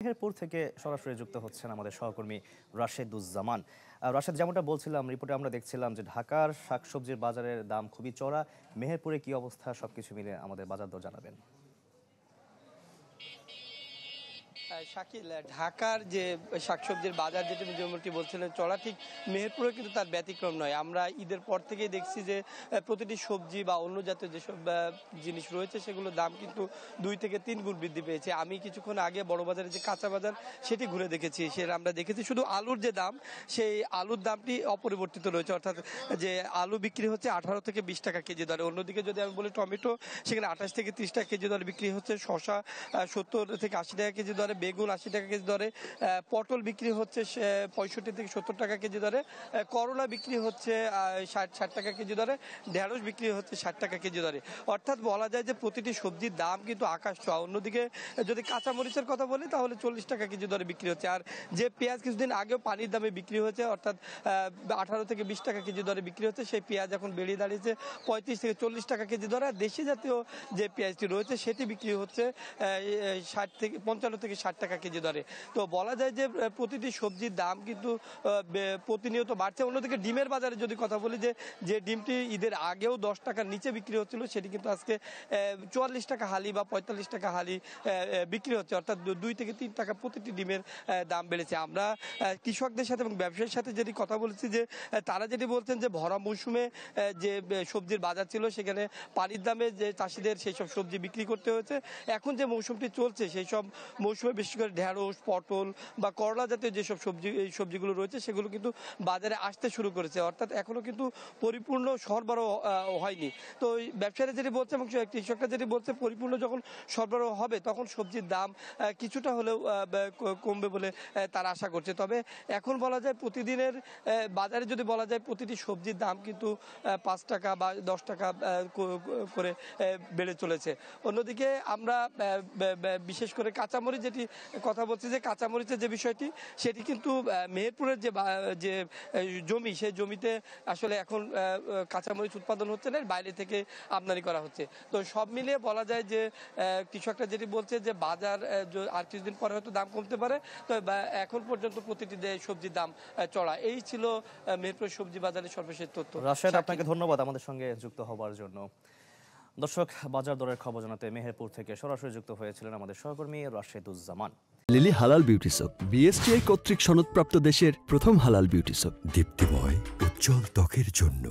মেহেরপুর থেকে সরাসরি যুক্ত হচ্ছেন আমাদের সহকর্মী রাশেদুজ্জামান। রাশেদ, যেমনটা বলছিলাম, রিপোর্টে আমরা দেখছিলাম যে ঢাকার শাকসবজির বাজারের দাম খুবই চড়া। মেহেরপুরে কি অবস্থা, সবকিছু মিলে আমাদের বাজার দর জানাবেন। শাকিল, ঢাকার যে শাকসবজির বাজার যেটা যেমনটি বলছিলেন চড়া, ঠিক মেহেরপুরে কিন্তু তার ব্যতিক্রম নয়। আমরা ঈদের পর থেকেই দেখছি যে প্রতিটি সবজি বা অন্য জাতীয় যেসব জিনিস রয়েছে সেগুলোর দাম কিন্তু 2 থেকে 3 গুণ বৃদ্ধি পেয়েছে। আমি কিছুক্ষণ আগে বড় বাজারে যে কাঁচা বাজার সেটি ঘুরে দেখেছি, সেটা আমরা দেখেছি শুধু আলুর যে দাম, সেই আলুর দামটি অপরিবর্তিত রয়েছে, অর্থাৎ যে আলু বিক্রি হচ্ছে 18 থেকে 20 টাকা কেজি দরে। অন্যদিকে যদি আমি বলি টমেটো, সেখানে 28 থেকে 30 টাকা কেজি দরে বিক্রি হচ্ছে। শসা 70 থেকে 80 টাকা কেজি দরে, বেগুন 80 টাকা কেজি দরে, পটল বিক্রি হচ্ছে 65 থেকে 70 টাকা কেজি দরে, করলা বিক্রি হচ্ছে 60 টাকা কেজি দরে, ঢেঁড়স বিক্রি হচ্ছে 60 টাকা কেজি দরে। অর্থাৎ বলা যায় যে প্রতিটি সবজির দাম কিন্তু আকাশ ছোঁয়া। অন্যদিকে যদি কাঁচামরিচের কথা বলি তাহলে 40 টাকা কেজি দরে বিক্রি হচ্ছে। আর যে পেঁয়াজ কিছুদিন আগেও পানির দামে বিক্রি হয়েছে, অর্থাৎ 18 থেকে 20 টাকা কেজি দরে বিক্রি হচ্ছে, সেই পেঁয়াজ এখন বেরিয়ে দাঁড়িয়েছে 35 থেকে 40 টাকা কেজি দরে। আর দেশি জাতীয় যে পেঁয়াজটি রয়েছে সেটি বিক্রি হচ্ছে 55 থেকে 60 টাকা কেজি দরে। তো বলা যায় যে প্রতিটি সবজির দাম কিন্তু প্রতিনিয়ত বাড়ছে। অন্যদিকে ডিমের বাজারে যদি কথা বলি, যে ডিমটি ঈদের আগেও 10 টাকার নিচে বিক্রি হচ্ছিল, সেটি কিন্তু আজকে 44 টাকা হালি বা 45 টাকা হালি বিক্রি হচ্ছে, অর্থাৎ 2 থেকে 3 টাকা প্রতিটি ডিমের দাম বেড়েছে। আমরা কৃষকদের সাথে এবং ব্যবসায়ীর সাথে যেটি কথা বলেছি, যে তারা যেটি বলছেন যে ভরা মৌসুমে যে সবজির বাজার ছিল সেখানে পানির দামে যে চাষিদের সেই সব সবজি বিক্রি করতে হয়েছে। এখন যে মৌসুমটি চলছে সেই সব মৌসুমে বিশেষ করে ঢেঁড়স, পটল বা করলা জাতীয় যেসব এই সবজিগুলো রয়েছে সেগুলো কিন্তু বাজারে আসতে শুরু করেছে, অর্থাৎ এখনো কিন্তু পরিপূর্ণ সরবরাহ হয়নি। তো ব্যবসায়ীরা যেটি বলছে এবং কৃষকরা যেটি বলছে, পরিপূর্ণ যখন সরবরাহ হবে তখন সবজির দাম কিছুটা হলেও কমবে বলে তারা আশা করছে। তবে এখন বলা যায় প্রতিদিনের বাজারে যদি বলা যায় প্রতিটি সবজির দাম কিন্তু 5 টাকা বা 10 টাকা করে বেড়ে চলেছে। অন্যদিকে আমরা বিশেষ করে কাঁচামরিচ যেটি কথা বলছি, যে কাঁচামরিচের যে বিষয়টি, সেটি কিন্তু মেহেরপুরের যে জমি, সেই জমিতে আসলে এখন কাঁচামরিচ উৎপাদন হচ্ছে না, বাইরে থেকে আমদানি করা হচ্ছে। তো সব মিলিয়ে বলা যায় যে কৃষকরা যেটি বলছে যে বাজার আর কিছুদিন পরে হয়তো দাম কমতে পারে। তো এখন পর্যন্ত প্রতিটি সবজির দাম চড়া। এই ছিল মেহেরপুর সবজি বাজারের সর্বশেষ তথ্য। রাশেদ, আপনাকে ধন্যবাদ আমাদের সঙ্গে যুক্ত হবার জন্য। দর্শক, বাজার দরের খবর জানাতে মেহেরপুর থেকে সরাসরি যুক্ত হয়েছিলেন আমাদের সহকর্মী রাশেদুজ্জামান। লিলি হালাল বিউটি সোপ, বিএসটিআই কর্তৃক সনদপ্রাপ্ত দেশের প্রথম হালাল বিউটি সোপ, দীপ্তিময় উজ্জ্বল ত্বকের জন্য।